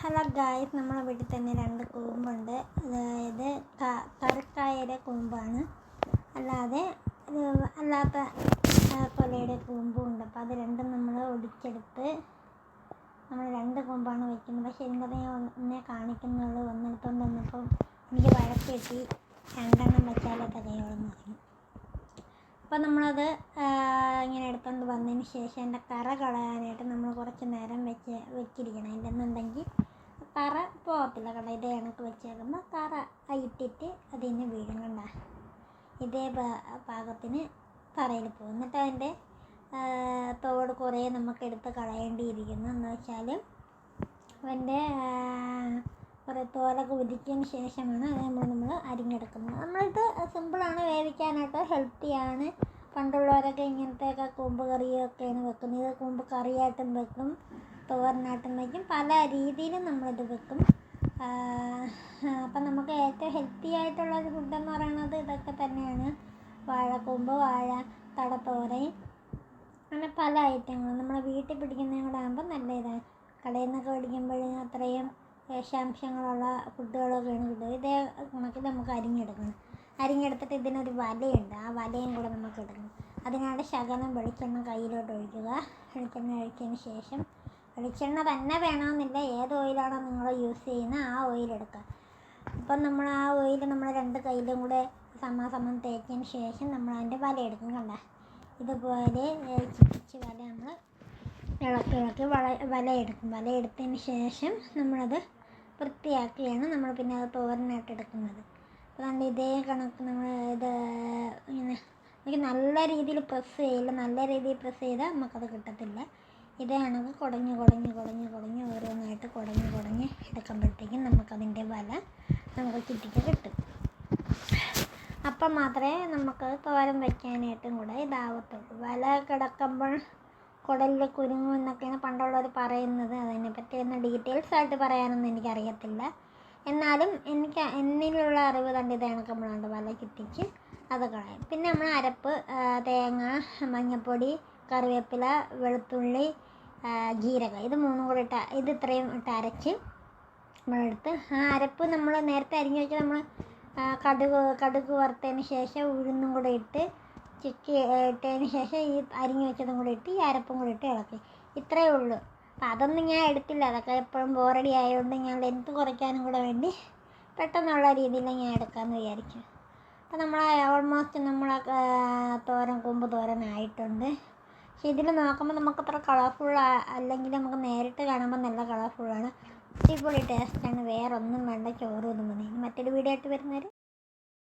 Hello guys, നമ്മളെ വീട്ടിൽ തന്നെ 2 കൂമ്പുണ്ട്. അതായത് കറുക്കായയുടെ കൂമ്പാണ്, അല്ലാത്ത കൊലയുടെ കൂമ്പും ഉണ്ട്. അപ്പോൾ അത് രണ്ടും നമ്മൾ ഒടിച്ചെടുത്ത് നമ്മൾ 2 കൂമ്പാണ് വയ്ക്കുന്നത്. പക്ഷേ എനിക്കത് ഞാൻ കാണിക്കുന്നുള്ളൂ. ഒന്നെടുത്തോണ്ട് വന്നപ്പോൾ എനിക്ക് വഴക്ക് കിട്ടി, 2 എണ്ണം വെച്ചാലേ തികയോളെന്ന് പറഞ്ഞു. അപ്പോൾ നമ്മളത് ഇങ്ങനെ എടുത്തുകൊണ്ട് വന്നതിന് ശേഷം അതിൻ്റെ കറ കളയാനായിട്ട് നമ്മൾ കുറച്ച് നേരം വെച്ചിരിക്കണം. ഇല്ലെന്നുണ്ടെങ്കിൽ കറ പോകത്തില്ല. ഇതേ കണക്ക് വെച്ചേക്കുമ്പോൾ കറ ഇട്ടിട്ട് അതിന് വീഴും. കണ്ട ഇതേ പാകത്തിന് തറയിൽ പോകും. എന്നിട്ട് അതിൻ്റെ തോട് കുറേ നമുക്കെടുത്ത് കളയേണ്ടിയിരിക്കുന്നു. എന്ന് വെച്ചാൽ അതിൻ്റെ കുറേ തോലൊക്കെ ഉദിച്ചതിന് ശേഷമാണ് അത് നമ്മൾ അരിഞ്ഞെടുക്കുന്നത്. നമ്മളിത് സിമ്പിളാണ്, വേവിക്കാനായിട്ട് ഹെൽത്തിയാണ്. പണ്ടുള്ളവരൊക്കെ ഇങ്ങനത്തെയൊക്കെ കൂമ്പ് കറിയൊക്കെയാണ് വെക്കുന്നത്. ഇത് കൂമ്പ് കറിയായിട്ടും വെക്കും, തോരനായിട്ടും വയ്ക്കും, പല രീതിയിലും നമ്മളിത് വെക്കും. അപ്പം നമുക്ക് ഏറ്റവും ഹെൽത്തി ആയിട്ടുള്ളൊരു ഫുഡെന്ന് പറയുന്നത് ഇതൊക്കെ തന്നെയാണ്. വാഴക്കൂമ്പ്, വാഴ തടത്തോരൻ, അങ്ങനെ പല ഐറ്റങ്ങളും നമ്മൾ വീട്ടിൽ പിടിക്കുന്നതും കൂടെ ആകുമ്പോൾ നല്ല ഇതാണ്. കടയിൽ നിന്നൊക്കെ മേടിക്കുമ്പോഴും അത്രയും വിഷാംശങ്ങളുള്ള ഫുഡുകളൊക്കെയാണ് കിട്ടുക. ഇതേ കണക്കിൽ നമുക്ക് അരിഞ്ഞെടുത്തിട്ട് ഇതിനൊരു വലയുണ്ട്, ആ വലയും കൂടെ നമുക്ക് എടുക്കണം. അതിനായിട്ട് ശകലം വെളിച്ചെണ്ണ കയ്യിലോട്ട് ഒഴിക്കുക. വെളിച്ചെണ്ണ ഒഴിച്ചതിന് ശേഷം, വെളിച്ചെണ്ണ തന്നെ വേണമെന്നില്ല, ഏത് ഓയിലാണോ നിങ്ങൾ യൂസ് ചെയ്യുന്നത് ആ ഓയിലെടുക്കുക. അപ്പം നമ്മൾ ആ ഓയിൽ നമ്മൾ 2 കയ്യിലും കൂടെ സമാസമം തേച്ചതിന് ശേഷം നമ്മൾ അതിൻ്റെ വല എടുക്കും. കണ്ട ഇതുപോലെ ചുറ്റിച്ച് വല നമ്മൾ ഇളക്കി വലയെടുക്കും. വലയെടുത്തതിന് ശേഷം നമ്മളത് വൃത്തിയാക്കിയാണ് നമ്മൾ പിന്നെ അത് തോരനായിട്ട് എടുക്കുന്നത്. അതുകൊണ്ട് ഇതേ കണക്ക് നമ്മൾ ഇങ്ങനെ നമുക്ക് നല്ല രീതിയിൽ പ്രസ് ചെയ്യില്ല. നല്ല രീതിയിൽ പ്രസ് ചെയ്താൽ നമുക്കത് കിട്ടത്തില്ല. ഇതേ കണക്ക് കുടഞ്ഞ് ഓരോന്നായിട്ട് കുടഞ്ഞ് എടുക്കുമ്പോഴത്തേക്കും നമുക്കതിൻ്റെ വല നമുക്ക് ചുറ്റിക്ക് കിട്ടും. അപ്പം മാത്രമേ നമുക്ക് തോരൻ വയ്ക്കാനായിട്ടും കൂടെ ഇതാവത്തുള്ളൂ. വല കിടക്കുമ്പോൾ കുടലിൽ കുരുങ്ങും എന്നൊക്കെയാണ് പണ്ടുള്ളവർ പറയുന്നത്. അതിനെപ്പറ്റി ഒന്ന് ഡീറ്റെയിൽസ് ആയിട്ട് പറയാനൊന്നും എനിക്കറിയത്തില്ല. എന്നാലും എന്നിലുള്ള അറിവ് കണ്ട് ഇത് കണക്കുമ്പോഴുണ്ട് വല ചുറ്റിച്ച് അത് കളയും. പിന്നെ നമ്മൾ അരപ്പ്, തേങ്ങ, മഞ്ഞൾപ്പൊടി, കറിവേപ്പില, വെളുത്തുള്ളി, ജീരകം, ഇത് 3 കൂടെ ഇത് ഇത്രയും ഇട്ട് അരച്ച് നമ്മളെടുത്ത് ആ അരപ്പ് നമ്മൾ നേരത്തെ അരിഞ്ഞ് വെച്ച് നമ്മൾ കടുക് വറുത്തതിന് ശേഷം ഉഴുന്നും കൂടെ ഇട്ട് ഇട്ടതിന് ശേഷം ഈ അരിഞ്ഞ് വെച്ചതും കൂടെ ഇട്ട് ഈ അരപ്പും കൂടെ ഇട്ട് ഇളക്കി. ഇത്രയേ ഉള്ളൂ. അപ്പം അതൊന്നും ഞാൻ എടുത്തില്ല, അതൊക്കെ എപ്പോഴും ബോറടി ആയതുകൊണ്ട് ഞാൻ ലെങ്ത്ത് കുറയ്ക്കാനും കൂടെ വേണ്ടി പെട്ടെന്നുള്ള രീതിയിൽ ഞാൻ എടുക്കാമെന്ന് വിചാരിച്ചു. അപ്പം നമ്മൾ ഓൾമോസ്റ്റ് കൂമ്പ് തോരനായിട്ടുണ്ട്. പക്ഷേ ഇതിൽ നോക്കുമ്പോൾ നമുക്കത്ര കളർഫുൾ അല്ലെങ്കിൽ നമുക്ക് നേരിട്ട് കാണുമ്പോൾ നല്ല കളർഫുള്ളാണ്. അടിപൊളി ടേസ്റ്റാണ്. വേറൊന്നും വേണ്ട, ചോറും ഇതും മതി. മറ്റൊരു വീഡിയോ ആയിട്ട് വരുന്നവരെ